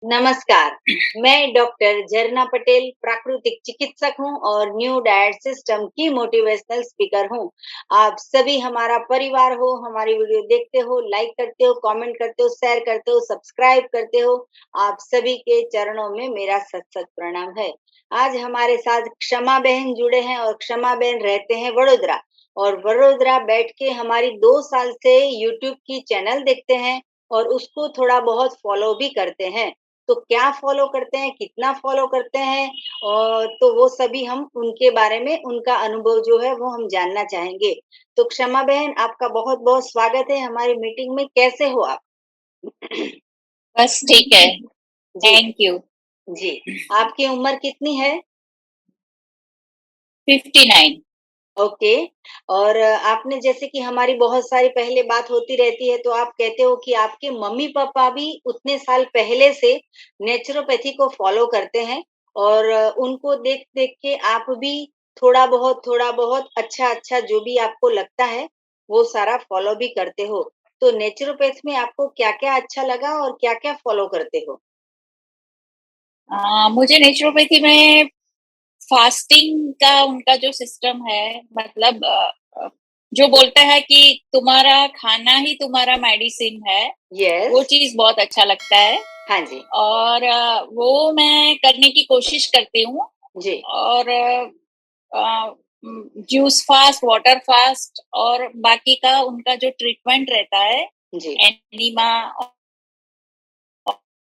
नमस्कार, मैं डॉक्टर झरना पटेल प्राकृतिक चिकित्सक हूँ और न्यू डाइट सिस्टम की मोटिवेशनल स्पीकर हूँ। आप सभी हमारा परिवार हो, हमारी वीडियो देखते हो, लाइक करते हो, कमेंट करते हो, शेयर करते हो, सब्सक्राइब करते हो। आप सभी के चरणों में मेरा सत-सत प्रणाम है। आज हमारे साथ क्षमा बहन जुड़े हैं और क्षमा बहन रहते हैं वडोदरा और वडोदरा बैठ के हमारी 2 साल से यूट्यूब की चैनल देखते हैं और उसको थोड़ा बहुत फॉलो भी करते हैं। तो क्या फ़ॉलो करते हैं, कितना फ़ॉलो करते हैं और तो वो सभी हम उनके बारे में उनका अनुभव जो है वो हम जानना चाहेंगे। तो क्षमा बहन आपका बहुत-बहुत स्वागत है हमारी मीटिंग में, कैसे हो आप? बस ठीक है। जी, थैंक यू। जी। आपकी उम्र कितनी है? 59। ओके। और आपने जैसे कि हमारी बहुत सारी पहले बात होती रहती है, तो आप कहते हो कि आपके मम्मी-पापा भी उतने साल पहले से नेचुरोपैथी को फ़ॉलो करते हैं और उनको देख-देख के आप भी थोड़ा-बहुत अच्छा-अच्छा जो भी आपको लगता है, वो सारा फ़ॉलो भी करते हो। तो नेचुरोपैथ में आपको क्या-क्या अच्छा लगा और क्या-क्या फ़ॉलो करते हो? मुझे नेचुरोपैथी में फास्टिंग का उनका जो सिस्टम है, मतलब जो बोलता है कि तुम्हारा खाना ही तुम्हारा मेडिसिन है, वो यस। चीज़ बहुत अच्छा लगता है। हाँ जी। और वो मैं करने की कोशिश करती हूँ। जी, और जूस फास्ट, वाटर फास्ट और बाकी का उनका जो ट्रीटमेंट रहता है, जी, एनीमा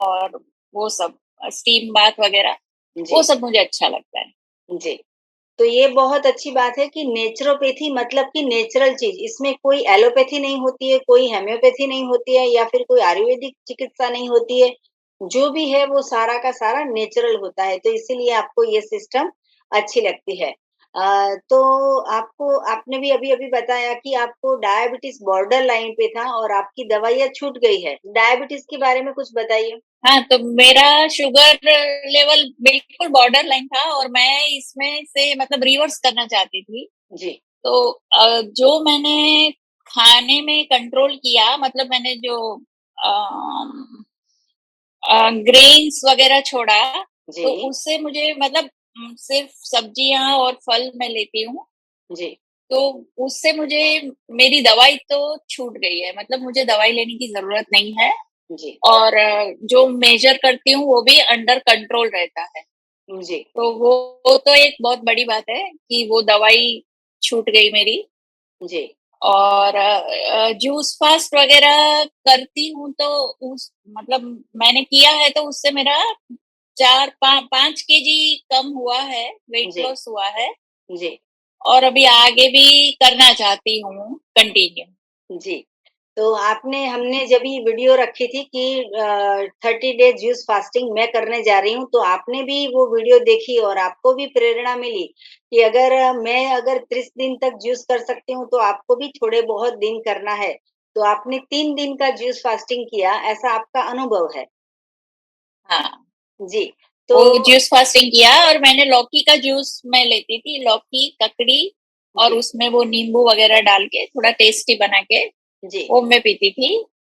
और वो सब स्टीम बाथ वगैरह, वो जी, सब मुझे अच्छा लगता है। जी। तो ये बहुत अच्छी बात है कि नेचुरोपैथी मतलब कि नेचुरल चीज़, इसमें कोई एलोपैथी नहीं होती है, कोई होम्योपैथी नहीं होती है या फिर कोई आयुर्वेदिक चिकित्सा नहीं होती है। जो भी है वो सारा का सारा नेचुरल होता है, तो इसीलिए आपको ये सिस्टम अच्छी लगती है। तो आपने भी अभी-अभी बताया कि आपको डायबिटीज़ बॉर्डर लाइन पे था और आपकी दवाइयाँ छूट गई है। डायबिटीज़ के बारे में कुछ बताइए? हाँ, तो मेरा शुगर लेवल बिल्कुल बॉर्डर लाइन था और मैं इसमें से मतलब रिवर्स करना चाहती थी। जी, तो जो मैंने खाने में कंट्रोल किया, मतलब मैंने जो अम, ग्रेन्स वगैरह छोड़ा, तो जी, उससे मुझे मतलब सिर्फ़ सब्जियाँ और फल मैं लेती हूँ। जी, तो उससे मुझे मेरी दवाई तो छूट गई है, मतलब मुझे दवाई लेने की ज़रूरत नहीं है। जी, और जो मेज़र करती हूँ वो भी अंडर कंट्रोल रहता है। जी, तो वो तो एक बहुत बड़ी बात है कि वो दवाई छूट गई मेरी। जी, और जूस फास्ट वगैरह करती हूँ तो उस मतलब मैंने किया है तो उससे मेरा 5 केजी कम हुआ है, वेट जी, लॉस हुआ है। जी। और अभी आगे भी करना चाहती हूँ कंटिन्यू। जी। तो आपने हमने जब ये वीडियो रखी थी कि 30 डेज़ जूस फास्टिंग मैं करने जा रही हूँ, तो आपने भी वो वीडियो देखी और आपको भी प्रेरणा मिली कि मैं अगर 30 दिन तक जूस कर सकती हूँ, तो आपको भी थोड़े बहुत दिन करना है। तो आपने 3 दिन का जूस फास्टिंग किया, ऐसा आपका अनुभव है। हाँ, जी, तो वो जूस फास्टिंग किया और मैंने लौकी का जूस मैं लेती थी, लौकी, ककड़ी और जी, उसमें वो नींबू वगैरह डाल के थोड़ा टेस्टी बना के जी, वो मैं पीती थी।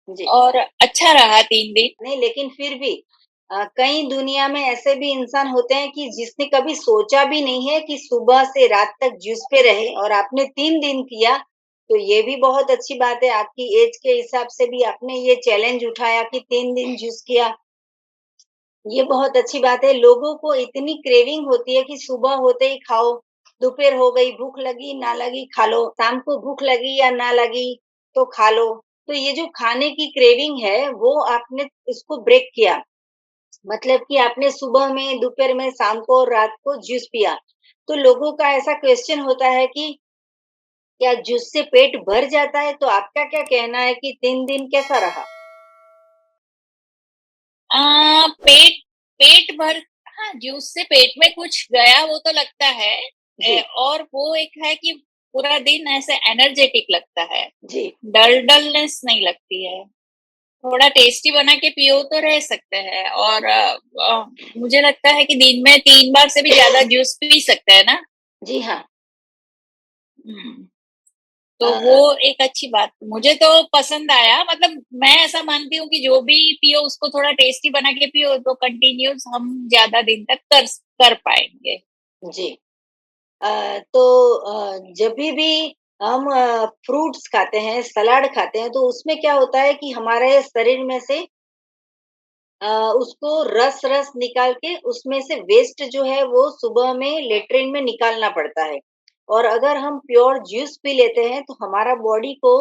जी। और अच्छा रहा 3 दिन। नहीं, लेकिन फिर भी कहीं दुनिया में ऐसे भी इंसान होते हैं कि जिसने कभी सोचा भी नहीं है कि सुबह से रात तक जूस पे रहे और आपने 3 दिन किया, तो ये भी बहुत अच्छी बात है। आपकी एज के हिसाब से भी आपने ये चैलेंज उठाया कि 3 दिन जूस किया, ये बहुत अच्छी बात है। लोगों को इतनी क्रेविंग होती है कि सुबह होते ही खाओ, दोपहर हो गई, भूख लगी, ना लगी, खा लो, शाम को भूख लगी या ना लगी, तो खा लो। तो ये जो खाने की क्रेविंग है, वो आपने इसको ब्रेक किया। मतलब कि आपने सुबह में, दोपहर में, शाम को और रात को जूस पिया। तो लोगों का ऐसा क्वेश्चन होता है कि क्या जूस से पेट भर जाता है? तो आपका क्या कहना है कि 3 दिन कैसा रहा? पेट पेट भर, हाँ, जूस से पेट में कुछ गया वो तो लगता है। जी, और वो एक है कि पूरा दिन ऐसे एनर्जेटिक लगता है, जी। डलनेस नहीं लगती है। थोड़ा टेस्टी बना के पियो तो रह सकते हैं। और मुझे लगता है कि दिन में 3 बार से भी ज़्यादा जूस पी सकते हैं ना? जी हाँ, हुँ। तो अ, वो एक अच्छी बात मुझे तो पसंद आया। मतलब मैं ऐसा मानती हूँ कि जो भी पियो उसको थोड़ा टेस्टी बना के पियो तो कंटिन्यूस हम ज्यादा दिन तक कर पाएंगे। जी। तो जभी भी हम फ्रूट्स खाते हैं, सलाद खाते हैं, तो उसमें क्या होता है कि हमारे शरीर में से अ, उसको रस-रस निकाल के उसमें से वेस्ट जो है वो सुबह में लेट्रिन में निकालना पड़ता है। और अगर हम प्योर जूस पी लेते हैं तो हमारा बॉडी को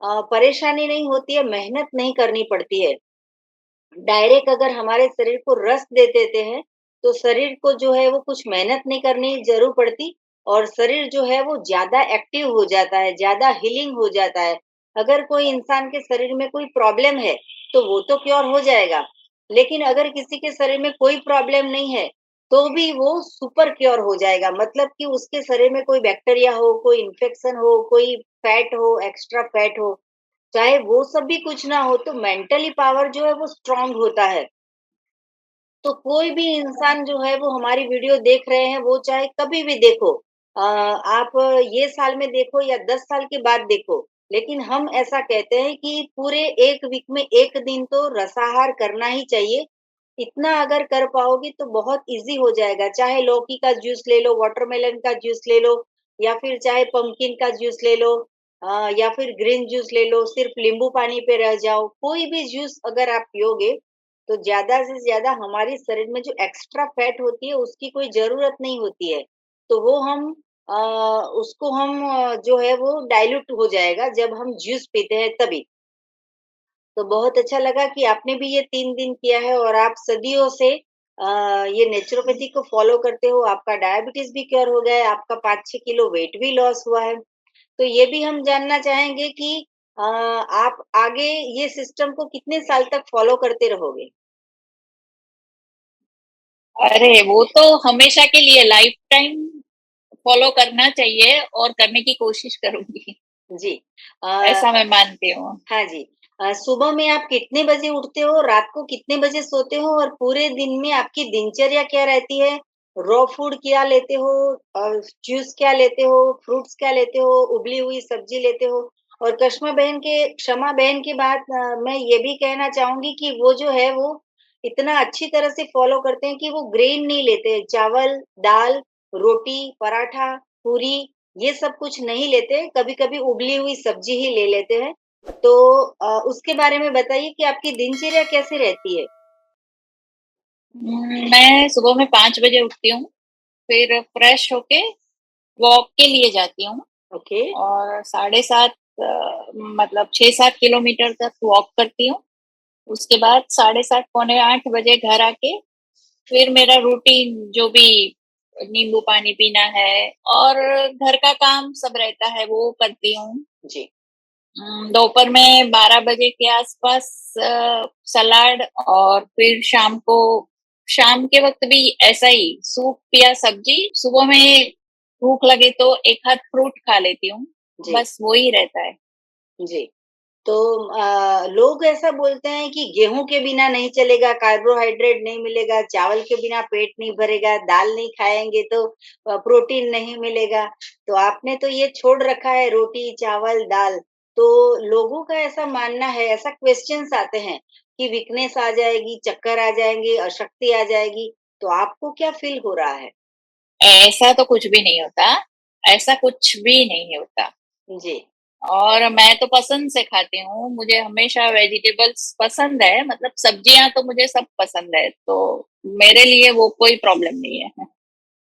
परेशानी नहीं होती है, मेहनत नहीं करनी पड़ती है। डायरेक्ट अगर हमारे शरीर को रस दे देते हैं, तो शरीर को जो है वो कुछ मेहनत नहीं करनी ज़रूर पड़ती और शरीर जो है वो ज़्यादा एक्टिव हो जाता है, ज़्यादा हीलिंग हो जाता है। अगर कोई इंसान के शरीर में कोई प्रॉब्लम है, तो वो तो क्योर हो जाएगा। लेकिन अगर किसी के शरीर में कोई प्रॉब्लम नहीं है, तो भी वो सुपर क्योर हो जाएगा। मतलब कि उसके शरीर में कोई बैक्टीरिया हो, कोई इन्फेक्शन हो, कोई फैट हो, एक्स्ट्रा फैट हो, चाहे वो सब भी कुछ ना हो तो मेंटली पावर जो है वो स्ट्रांग होता है। तो कोई भी इंसान जो है वो हमारी वीडियो देख रहे हैं, वो चाहे कभी भी देखो, आप ये साल में देखो या 10 साल के बाद देखो, लेकिन हम ऐसा कहते हैं कि पूरे 1 वीक में 1 दिन तो रसाहार करना ही चाहिए। इतना अगर कर पाओगे तो बहुत ईज़ी हो जाएगा। चाहे लौकी का जूस ले लो, वाटरमेलन का जूस ले लो या फिर चाहे पम्पकिन का जूस ले लो, या फिर ग्रीन जूस ले लो, सिर्फ नींबू पानी पे रह जाओ। कोई भी जूस अगर आप पियोगे तो ज़्यादा से ज़्यादा हमारे शरीर में जो एक्स्ट्रा फैट होती है, उसकी कोई ज़रूरत नहीं होती है। तो वो हम अ, उसको हम जो है वो डाइल्यूट हो जाएगा जब हम जूस पीते हैं तभी। तो बहुत अच्छा लगा कि आपने भी ये 3 दिन किया है और आप सदियों से ये नेचुरोपैथी को फ़ॉलो करते हो, आपका डायबिटीज़ भी क्योर हो गया है, आपका 5-6 किलो वेट भी लॉस हुआ है। तो ये भी हम जानना चाहेंगे कि आप आगे ये सिस्टम को कितने साल तक फ़ॉलो करते रहोगे? अरे वो तो हमेशा के लिए लाइफ टाइम फॉलो करना चाहिए और करने की कोशिश करूंगी। जी। अ, ऐसा मैं मानती हूँ। हाँ जी। सुबह में आप कितने बजे उठते हो? रात को कितने बजे सोते हो? और पूरे दिन में आपकी दिनचर्या क्या रहती है? रॉ फूड क्या लेते हो? जूस क्या लेते हो? फ्रूट्स क्या लेते हो? उबली हुई सब्ज़ी लेते हो? और क्षमा बहन की बात मैं ये भी कहना चाहूँगी कि वो जो है वो इतना अच्छी तरह से फ़ॉलो करते हैं कि वो ग्रेन नहीं लेते। चावल, दाल, रोटी, पराठा, पूरी ये सब कुछ नहीं लेते। कभी-कभी उबली हुई सब्ज़ी ही ले लेते हैं। तो उसके बारे में बताइए कि आपकी दिनचर्या कैसे रहती है? मैं सुबह में 5 बजे उठती हूँ, फिर फ्रेश होके वॉक के लिए जाती हूँ ओके, और 7:30 मतलब 6-7 किलोमीटर तक वॉक करती हूँ। उसके बाद 7:30 पौने 8 बजे घर आके फिर मेरा रूटीन जो भी नींबू पानी पीना है और घर का काम सब रहता है वो करती हूँ। जी, दोपहर में 12 बजे के आसपास सलाद और फिर शाम के वक्त भी ऐसा ही सूप या सब्जी। सुबह में भूख लगे तो एक आध फ्रूट खा लेती हूँ। जी, बस वो ही रहता है। जी। तो लोग ऐसा बोलते हैं कि गेहूँ के बिना नहीं चलेगा, कार्बोहाइड्रेट नहीं मिलेगा, चावल के बिना पेट नहीं भरेगा, दाल नहीं खाएँगे तो प्रोटीन नहीं मिलेगा। तो आपने तो ये छोड़ रखा है रोटी, चावल, दाल। तो लोगों का ऐसा मानना है, ऐसा क्वेश्चन्स आते हैं कि वीकनेस आ जाएगी, चक्कर आ जाएँगे, अशक्ति आ जाएगी। तो आपको क्या फ़ील हो रहा है? ऐसा तो कुछ भी नहीं होता। ऐसा कुछ भी नहीं होता। जी, और मैं तो पसंद से खाती हूँ। मुझे हमेशा वेजिटेबल्स पसंद है, मतलब सब्जियां तो मुझे सब पसंद है, तो मेरे लिए वो कोई प्रॉब्लम नहीं है।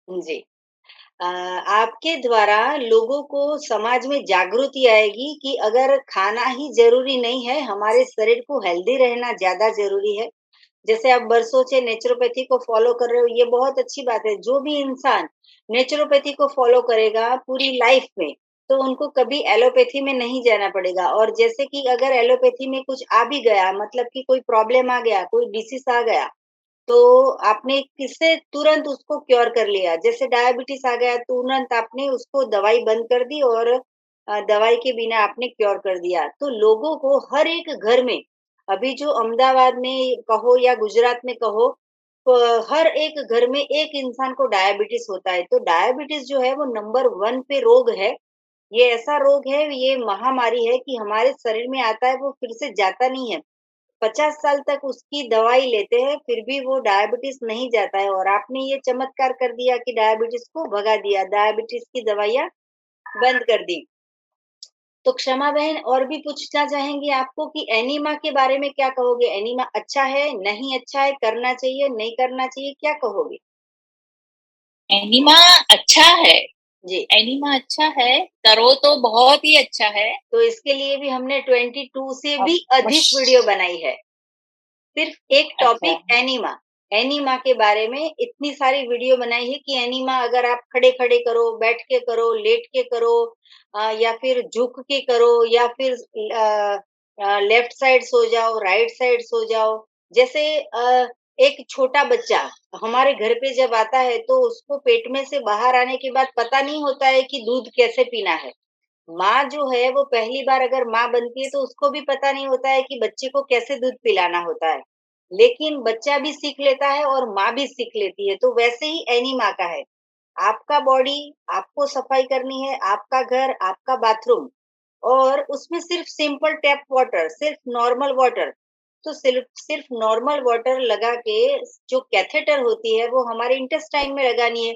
जी। आपके द्वारा लोगों को समाज में जागृति आएगी कि अगर खाना ही ज़रूरी नहीं है, हमारे शरीर को हेल्दी रहना ज़्यादा ज़रूरी है। जैसे आप बरसों से नेचुरोपैथी को फ़ॉलो कर रहे हो, ये बहुत अच्छी बात है। जो भी इंसान नेचुरोपैथी को फ़ॉलो करेगा पूरी लाइफ़ में, तो उनको कभी एलोपैथी में नहीं जाना पड़ेगा और जैसे कि अगर एलोपैथी में कुछ आ भी गया, मतलब कि कोई प्रॉब्लम आ गया, कोई डिसीज़ आ गया, तो आपने किससे तुरंत उसको क्योर कर लिया। जैसे डायबिटीज़ आ गया, तुरंत आपने उसको दवाई बंद कर दी और दवाई के बिना आपने क्योर कर दिया। तो लोगों को हर एक घर में, अभी जो अहमदाबाद में कहो या गुजरात में कहो, हर एक घर में एक इंसान को डायबिटीज़ होता है। तो डायबिटीज़ जो है वो नंबर 1 पे रोग है ये ऐसा रोग है, ये महामारी है कि हमारे शरीर में आता है, वो फिर से जाता नहीं है। 50 साल तक उसकी दवाई लेते हैं, फिर भी वो डायबिटीज़ नहीं जाता है, और आपने ये चमत्कार कर दिया कि डायबिटीज़ को भगा दिया, डायबिटीज़ की दवाइयाँ बंद कर दी। तो क्षमा बहन, और भी पूछना चाहेंगी आपको कि एनीमा के बारे में क्या कहोगे? एनीमा अच्छा है, नहीं अच्छा है, करना चाहिए, नहीं करना चाहिए, क्या कहोगे? एनिमा अच्छा है। जी, एनिमा अच्छा है, करो तो बहुत ही अच्छा है। तो इसके लिए भी हमने 22 से अब भी अधिक वीडियो बनाई है। सिर्फ एक अच्छा। टॉपिक एनीमा, एनीमा के बारे में इतनी सारी वीडियो बनाई है कि एनीमा अगर आप खड़े-खड़े करो, बैठ के करो, लेट के करो, या फिर झुक के करो, या फिर लेफ्ट साइड सो जाओ, राइट साइड सो जाओ। जैसे एक छोटा बच्चा हमारे घर पे जब आता है, तो उसको पेट में से बाहर आने के बाद पता नहीं होता है कि दूध कैसे पीना है। माँ जो है वो पहली बार अगर माँ बनती है, तो उसको भी पता नहीं होता है कि बच्चे को कैसे दूध पिलाना होता है। लेकिन बच्चा भी सीख लेता है और माँ भी सीख लेती है, तो वैसे ही एनीमा का है। आपका बॉडी, आपको सफाई करनी है, आपका घर, आपका बाथरूम, और उसमें सिर्फ सिंपल टैप वाटर, सिर्फ नॉर्मल वाटर। तो सिर्फ सिर्फ नॉर्मल वाटर लगा के, जो कैथेटर होती है वो हमारे इंटेस्टाइन में लगानी है।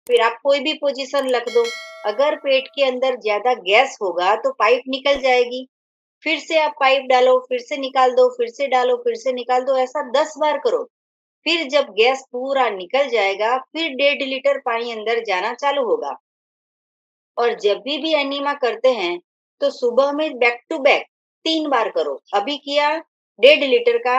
फिर आप कोई भी पोजीशन रख दो। अगर पेट के अंदर ज्यादा गैस होगा तो पाइप निकल जाएगी। फिर से आप पाइप डालो, फिर से निकाल दो, फिर से डालो, फिर से निकाल दो, ऐसा 10 बार करो। फिर जब गैस पूरा निकल जाएगा, फिर 1.5 लीटर पानी अंदर जाना चालू होगा। और जब भी एनीमा करते हैं, तो सुबह में बैक टू बैक 3 बार करो। अभी किया 1.5 लीटर का,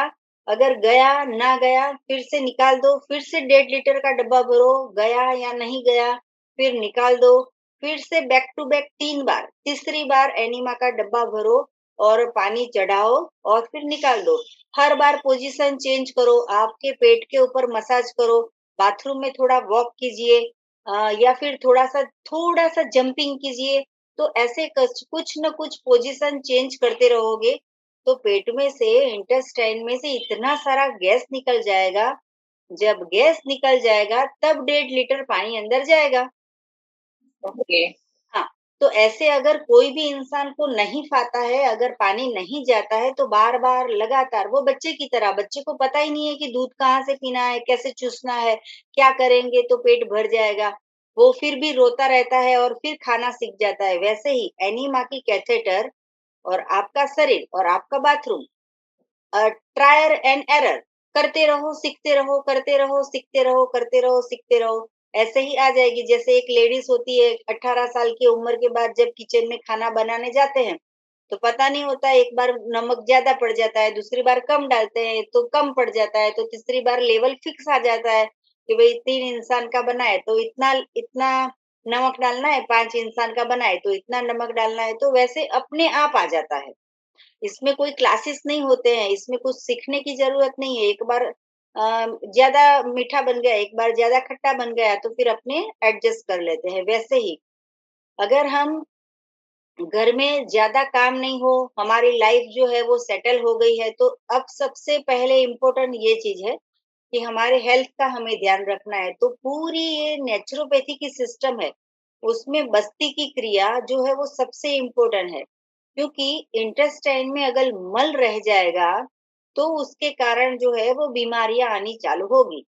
अगर गया, ना गया, फिर से निकाल दो, फिर से 1.5 लीटर का डब्बा भरो, गया या नहीं गया, फिर निकाल दो, फिर से बैक टू बैक 3 बार। तीसरी बार एनीमा का डब्बा भरो और पानी चढ़ाओ और फिर निकाल दो। हर बार पोजीशन चेंज करो, आपके पेट के ऊपर मसाज करो, बाथरूम में थोड़ा वॉक कीजिए, या फिर थोड़ा-सा जंपिंग कीजिए। तो ऐसे कच कुछ न कुछ पोज़ीशन चेंज करते रहोगे, तो पेट में से, इंटेस्टाइन में से इतना सारा गैस निकल जाएगा। जब गैस निकल जाएगा, तब 1.5 लीटर पानी अंदर जाएगा। ओके। हाँ, तो ऐसे अगर कोई भी इंसान को नहीं पाता है, अगर पानी नहीं जाता है, तो बार-बार लगातार वो बच्चे की तरह, बच्चे को पता ही नहीं है कि दूध कहाँ से पीना है, कैसे चूसना है, क्या करेंगे तो पेट भर जाएगा। वो फिर भी रोता रहता है और फिर खाना सीख जाता है। वैसे ही एनीमा की कैथेटर और आपका शरीर और आपका बाथरूम, ट्रायल एंड एरर करते रहो, सीखते रहो, करते रहो, सीखते रहो, करते रहो, सीखते रहो। ऐसे ही आ जाएगी। जैसे एक लेडीज होती है 18 साल की उम्र के बाद, जब किचन में खाना बनाने जाते हैं, तो पता नहीं होता है, एक बार नमक ज्यादा पड़ जाता है, दूसरी बार कम डालते हैं तो कम पड़ जाता है, तो तीसरी बार लेवल फिक्स आ जाता है कि भाई 3 इंसान का बना है तो इतना इतना नमक डालना है, 5 इंसान का बना है तो इतना नमक डालना है। तो वैसे अपने आप आ जाता है। इसमें कोई क्लासेस नहीं होते हैं, इसमें कुछ सीखने की ज़रूरत नहीं है। एक बार ज़्यादा मीठा बन गया, एक बार ज़्यादा खट्टा बन गया, तो फिर अपने एडजस्ट कर लेते हैं। वैसे ही अगर हम घर में ज़्यादा काम नहीं हो, हमारी लाइफ जो है वो सेटल हो गई है, तो अब सबसे पहले इम्पोर्टेंट ये चीज़ है कि हमारे हेल्थ का हमें ध्यान रखना है। तो पूरी ये नेचुरोपैथी की सिस्टम है, उसमें बस्ती की क्रिया जो है वो सबसे इम्पोर्टेंट है। क्योंकि इंटेस्टाइन में अगर मल रह जाएगा, तो उसके कारण जो है वो बीमारियाँ आनी चालू होगी।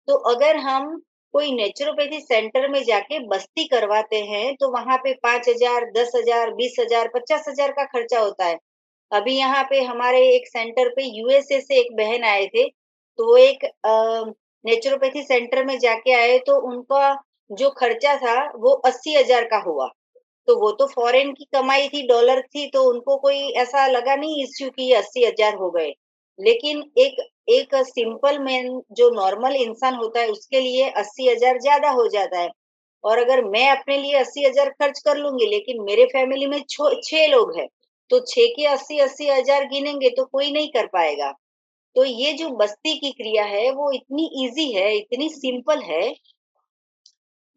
तो अगर हम कोई नेचुरोपैथी सेंटर में जाके बस्ती करवाते हैं, तो वहाँ पे 5,000, 10,000, 20,000, 50,000 का खर्चा होता है। अभी यहाँ पे हमारे एक सेंटर पे यूएसए से एक बहन आए थे, तो वो एक नेचुरोपैथी सेंटर में जाके आए, तो उनका जो खर्चा था वो 80,000 का हुआ। तो वो तो फॉरेन की कमाई थी, डॉलर थी, तो उनको कोई ऐसा लगा नहीं इश्यू कि ये 80,000 हो गए। लेकिन एक एक सिंपल मैन जो नॉर्मल इंसान होता है, उसके लिए 80,000 ज़्यादा हो जाता है। और अगर मैं अपने लिए 80,000 खर्च कर लूँगी, लेकिन मेरे फैमिली में 6 लोग हैं, तो 6 के 80-80 हज़ार गिनेंगे तो कोई नहीं कर पाएगा। तो ये जो बस्ती की क्रिया है, वो इतनी ईज़ी है, इतनी सिंपल है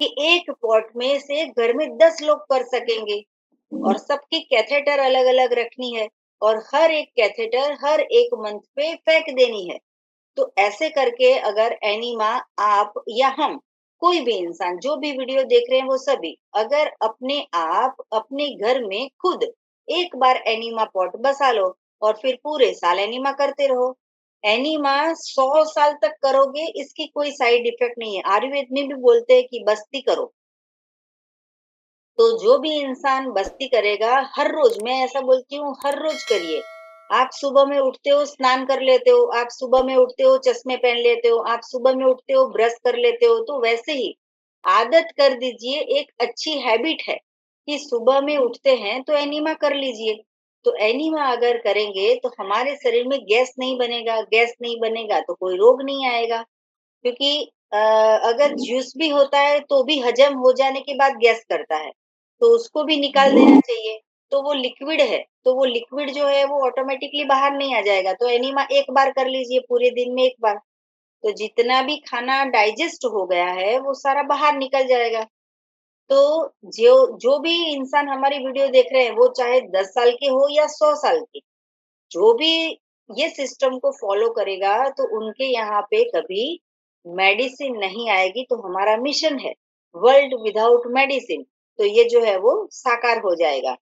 कि एक पॉट में से घर में 10 लोग कर सकेंगे। और सबकी कैथेटर अलग-अलग रखनी है, और हर एक कैथेटर हर 1 मंथ पे फेंक देनी है। तो ऐसे करके अगर एनीमा आप या हम कोई भी इंसान जो भी वीडियो देख रहे हैं वो सभी, अगर अपने आप अपने घर में खुद एक बार एनीमा पॉट बसा लो और फिर पूरे साल एनीमा करते रहो। एनीमा 100 साल तक करोगे, इसकी कोई साइड इफेक्ट नहीं है। आयुर्वेद में भी बोलते हैं कि बस्ती करो। तो जो भी इंसान बस्ती करेगा हर रोज, मैं ऐसा बोलती हूँ हर रोज करिए। आप सुबह में उठते हो स्नान कर लेते हो, आप सुबह में उठते हो चश्मे पहन लेते हो, आप सुबह में उठते हो ब्रश कर लेते हो, तो वैसे ही आदत कर दीजिए। एक अच्छी हैबिट है कि सुबह में उठते हैं तो एनीमा कर लीजिए। तो एनीमा अगर करेंगे तो हमारे शरीर में गैस नहीं बनेगा, गैस नहीं बनेगा तो कोई रोग नहीं आएगा। क्योंकि अगर जूस भी होता है तो भी हजम हो जाने के बाद गैस करता है, तो उसको भी निकाल देना चाहिए। तो वो लिक्विड है, तो वो लिक्विड जो है वो ऑटोमेटिकली बाहर नहीं आ जाएगा। तो एनीमा एक बार कर लीजिए, पूरे दिन में एक बार, तो जितना भी खाना डाइजेस्ट हो गया है वो सारा बाहर निकल जाएगा। तो जो जो भी इंसान हमारी वीडियो देख रहे हैं, वो चाहे 10 साल के हो या 100 साल के, जो भी ये सिस्टम को फॉलो करेगा तो उनके यहाँ पे कभी मेडिसिन नहीं आएगी। तो हमारा मिशन है वर्ल्ड विदाउट मेडिसिन, तो ये जो है वो साकार हो जाएगा।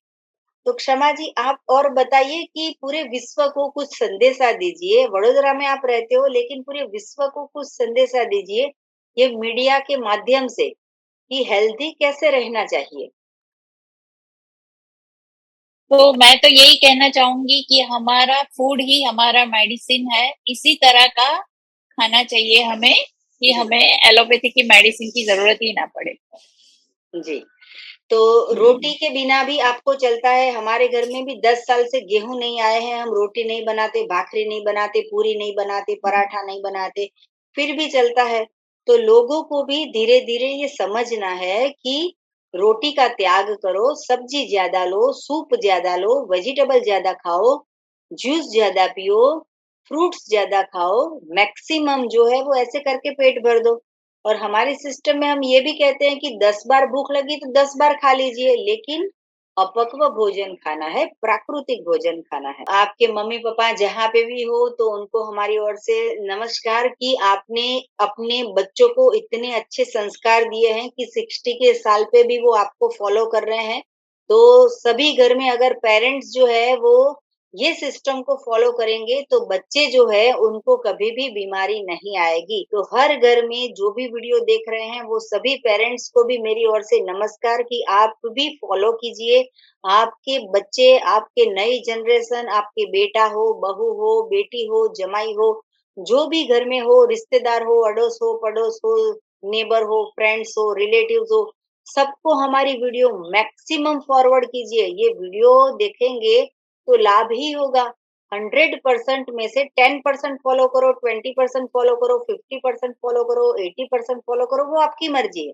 तो क्षमा जी, आप और बताइए कि पूरे विश्व को कुछ संदेशा दीजिए। वडोदरा में आप रहते हो लेकिन पूरे विश्व को कुछ संदेशा दीजिए ये मीडिया के माध्यम से, कि हेल्दी कैसे रहना चाहिए। तो मैं तो यही कहना चाहूंगी कि हमारा फूड ही हमारा मेडिसिन है। इसी तरह का खाना चाहिए हमें कि जी हमें एलोपैथी की मेडिसिन की जरूरत ही ना पड़े। जी। तो रोटी हम्म। के बिना भी आपको चलता है। हमारे घर में भी 10 साल से गेहूँ नहीं आए हैं, हम रोटी नहीं बनाते, भाखरी नहीं बनाते, पूरी नहीं बनाते, पराठा नहीं बनाते, फिर भी चलता है। तो लोगों को भी धीरे-धीरे ये समझना है कि रोटी का त्याग करो, सब्जी ज़्यादा लो, सूप ज़्यादा लो, वेजिटेबल ज़्यादा खाओ, जूस ज़्यादा पियो, फ्रूट्स ज़्यादा खाओ, मैक्सिमम जो है वो ऐसे करके पेट भर दो। और हमारे सिस्टम में हम ये भी कहते हैं कि 10 बार भूख लगी तो 10 बार खा लीजिए, लेकिन अपक्व भोजन खाना है, प्राकृतिक भोजन खाना है। आपके मम्मी-पापा जहाँ पे भी हो तो उनको हमारी ओर से नमस्कार कि आपने अपने बच्चों को इतने अच्छे संस्कार दिए हैं कि 60 के साल पे भी वो आपको फॉलो कर रहे हैं। तो सभी घर में अगर पेरेंट्स जो है वो ये सिस्टम को फॉलो करेंगे तो बच्चे जो है उनको कभी भी बीमारी नहीं आएगी। तो हर घर में जो भी वीडियो देख रहे हैं वो सभी पेरेंट्स को भी मेरी ओर से नमस्कार कि आप भी फॉलो कीजिए। आपके बच्चे, आपके नई जनरेशन, आपके बेटा हो, बहू हो, बेटी हो, जमाई हो, जो भी घर में हो, रिश्तेदार हो, अड़ोस हो, पड़ोस हो, नेबर हो, फ्रेंड्स हो, रिलेटिव्स हो, सबको हमारी वीडियो मैक्सिमम फॉरवर्ड कीजिए। ये वीडियो देखेंगे तो लाभ ही होगा। 100% में से 10% फॉलो करो, 20% फॉलो करो, 50% फॉलो करो, 80% फॉलो करो, वो आपकी मर्जी है।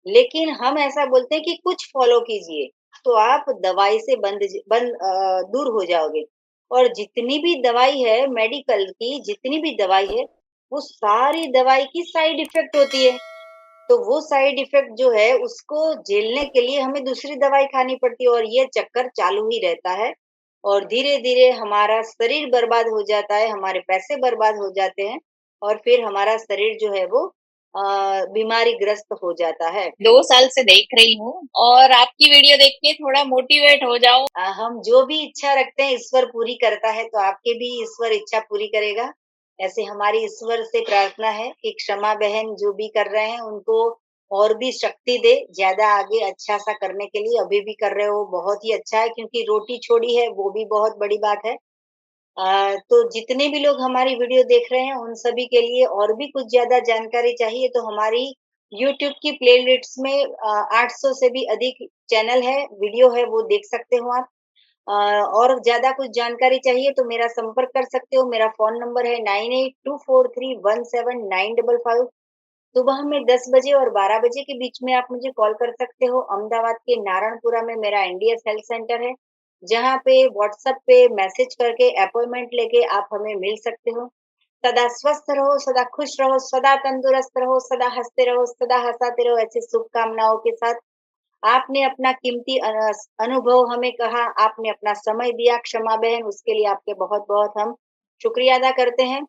लेकिन हम ऐसा बोलते हैं कि कुछ फॉलो कीजिए, तो आप दवाई से दूर हो जाओगे। और जितनी भी दवाई है मेडिकल की, जितनी भी दवाई है, वो सारी दवाई की साइड इफेक्ट होती है। तो वो साइड इफेक्ट जो है उसको झेलने के लिए हमें दूसरी दवाई खानी पड़ती है, और ये चक्कर चालू ही रहता है। और धीरे-धीरे हमारा शरीर बर्बाद हो जाता है, हमारे पैसे बर्बाद हो जाते हैं, और फिर हमारा शरीर जो है वो बीमारी ग्रस्त हो जाता है। 2 साल से देख रही हूँ और आपकी वीडियो देख के थोड़ा मोटिवेट हो जाऊं। हम जो भी इच्छा रखते हैं ईश्वर पूरी करता है, तो आपकी भी ईश्वर इच्छा पूरी करेगा। ऐसे हमारी ईश्वर से प्रार्थना है कि क्षमा बहन जो भी कर रहे हैं उनको और भी शक्ति दे, ज्यादा आगे अच्छा सा करने के लिए। अभी भी कर रहे हो बहुत ही अच्छा है, क्योंकि रोटी छोड़ी है वो भी बहुत बड़ी बात है। तो जितने भी लोग हमारी वीडियो देख रहे हैं उन सभी के लिए और भी कुछ ज्यादा जानकारी चाहिए तो हमारी यूट्यूब की प्लेलिस्ट में 800 से भी अधिक चैनल है, वीडियो है, वो देख सकते हो आप। और ज़्यादा कुछ जानकारी चाहिए तो मेरा संपर्क कर सकते हो। मेरा फ़ोन नंबर है 9824317955। सुबह में 10 बजे और 12 बजे के बीच में आप मुझे कॉल कर सकते हो। अहमदाबाद के नारायणपुरा में मेरा एनडीएस हेल्थ सेंटर है, जहाँ पे व्हाट्सएप पे मैसेज करके अपॉइंटमेंट लेके आप हमें मिल सकते हो। सदा स्वस्थ रहो, सदा खुश रहो, सदा तंदुरुस्त रहो, सदा हँसते रहो, सदा हँसाते रहो, ऐसी शुभकामनाओं के साथ आपने अपना कीमती अनुभव हमें कहा, आपने अपना समय दिया क्षमा बहन, उसके लिए आपके बहुत-बहुत हम शुक्रिया अदा करते हैं।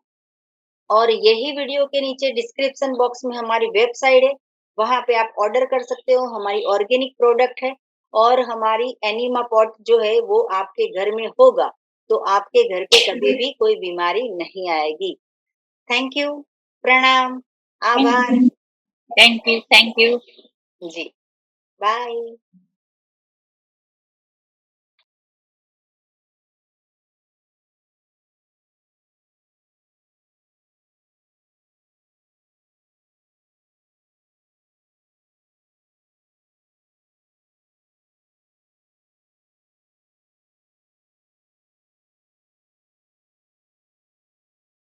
और यही वीडियो के नीचे डिस्क्रिप्शन बॉक्स में हमारी वेबसाइट है, वहाँ पे आप ऑर्डर कर सकते हो, हमारी ऑर्गेनिक प्रोडक्ट है और हमारी एनिमा पॉट जो है वो आपके घर में होगा, तो आपके घर पे कभी भी कोई बीमारी नहीं आएगी। थैंक यू, प्रणाम, आभार। Thank you, thank you. जी, बाय।